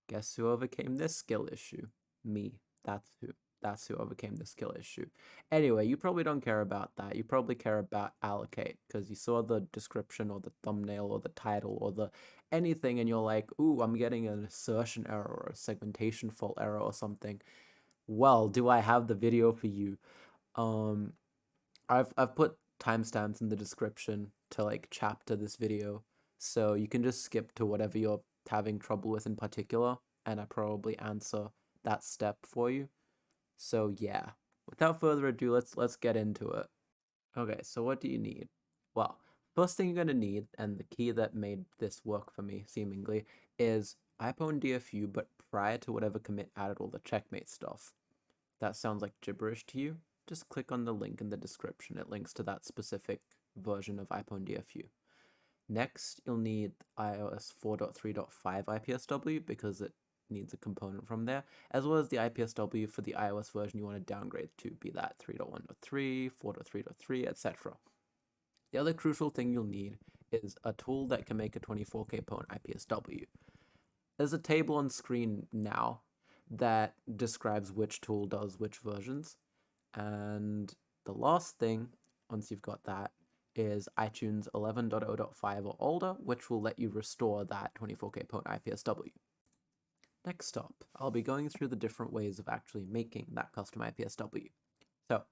Guess who overcame this skill issue? Me. That's who overcame the skill issue. Anyway, you probably don't care about that. You probably care about allocate because you saw the description or the thumbnail or the title or the anything and you're like, ooh, I'm getting an assertion error or a segmentation fault error or something. Well, do I have the video for you? Um, I've put timestamps in the description to like chapter this video, so you can just skip to whatever you're having trouble with in particular, and I probably answer that step for you. So yeah, without further ado, let's get into it. Okay, so what do you need? Well, first thing you're gonna need, and the key that made this work for me seemingly, is iPwn DFU, but prior to whatever commit added all the checkmate stuff. That sounds like gibberish to you? Just click on the link in the description. It links to that specific version of iPwn DFU. Next, you'll need iOS 4.3.5 IPSW because it needs a component from there, as well as the IPSW for the iOS version you want to downgrade to, be that 3.1.3, 4.3.3, etc. The other crucial thing you'll need is a tool that can make a 24K pwn IPSW. There's a table on screen now that describes which tool does which versions. And the last thing, once you've got that, is iTunes 11.0.5 or older, which will let you restore that 24K pwn IPSW. Next up, I'll be going through the different ways of actually making that custom IPSW. So,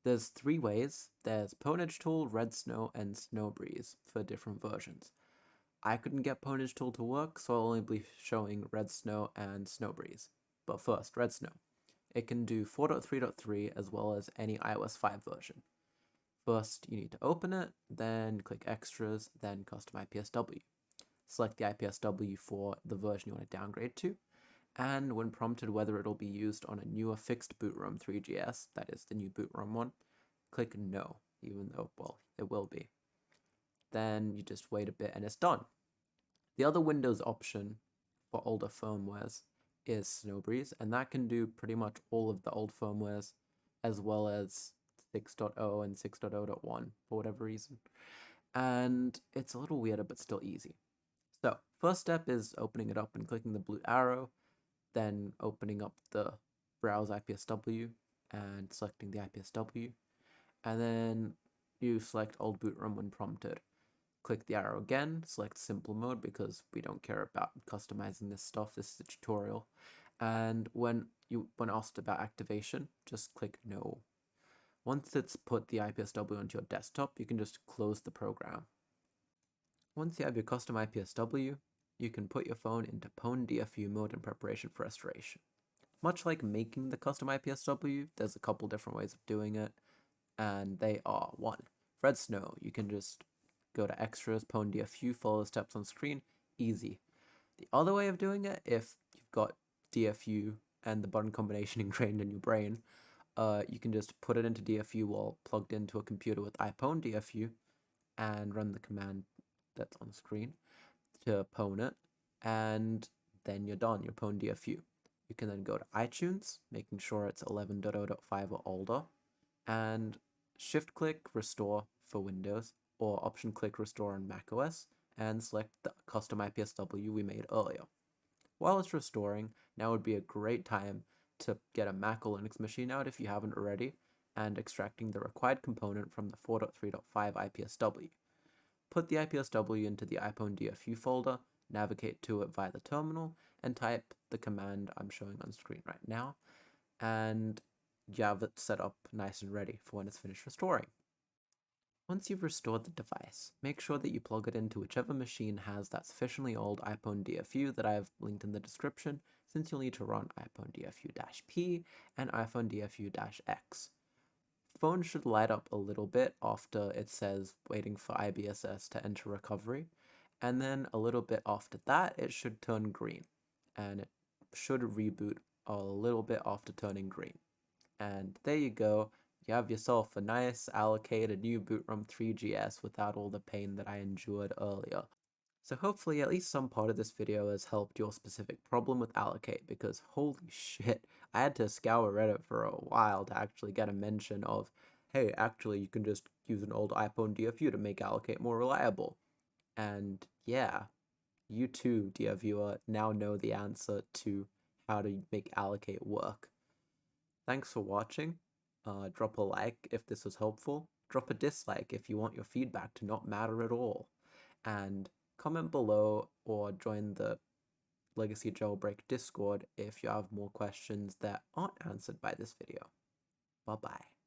there's three ways. There's Pwnage Tool, Red Snow, and Snowbreeze for different versions. I couldn't get Pwnage Tool to work, so I'll only be showing Red Snow and Snowbreeze. But first, Red Snow. It can do 4.3.3 as well as any iOS 5 version. First, you need to open it, then click Extras, then Custom IPSW. Select the IPSW for the version you want to downgrade to, and when prompted whether it'll be used on a newer fixed boot ROM 3GS, that is the new boot ROM one, click No, even though, well, it will be. Then you just wait a bit and it's done. The other Windows option for older firmwares is Snowbreeze, and that can do pretty much all of the old firmwares, as well as 6.0 and 6.0.1 for whatever reason. And it's a little weirder, but still easy. So, first step is opening it up and clicking the blue arrow, then opening up the Browse IPSW and selecting the IPSW, and then you select Old Boot ROM when prompted. Click the arrow again, select simple mode because we don't care about customizing this stuff, this is a tutorial. And when asked about activation, just click no. Once it's put the IPSW onto your desktop, you can just close the program. Once you have your custom IPSW, you can put your phone into Pwn DFU mode in preparation for restoration. Much like making the custom IPSW, there's a couple different ways of doing it, and they are 1. Red Snow, you can just go to Extras, Pwn DFU, follow the steps on screen, easy. The other way of doing it, if you've got DFU and the button combination ingrained in your brain, you can just put it into DFU while plugged into a computer with iPwn DFU and run the command that's on screen to pwn it, and then you're done, you're pwn DFU. You can then go to iTunes, making sure it's 11.0.5 or older, and shift click restore for Windows, or option click restore on macOS, and select the custom IPSW we made earlier. While it's restoring, now would be a great time to get a Mac or Linux machine out if you haven't already, and extracting the required component from the 4.3.5 IPSW. Put the IPSW into the iPwn DFU folder, navigate to it via the terminal, and type the command I'm showing on screen right now, and you have it set up nice and ready for when it's finished restoring. Once you've restored the device, make sure that you plug it into whichever machine has that sufficiently old iPwn DFU that I have linked in the description, since you'll need to run iPwn DFU-P and iPhone DFU-X. Phone should light up a little bit after it says waiting for IBSS to enter recovery, and then a little bit after that it should turn green, and it should reboot a little bit after turning green. And there you go, you have yourself a nice allocated new boot ROM 3GS without all the pain that I endured earlier. So hopefully at least some part of this video has helped your specific problem with allocate, because holy shit, I had to scour Reddit for a while to actually get a mention of, hey, actually you can just use an old iPwn DFU to make allocate more reliable. And yeah, you too, dear viewer, now know the answer to how to make allocate work. Thanks for watching. Drop a like if this was helpful. Drop a dislike if you want your feedback to not matter at all. And comment below or join the Legacy Jailbreak Discord if you have more questions that aren't answered by this video. Bye bye.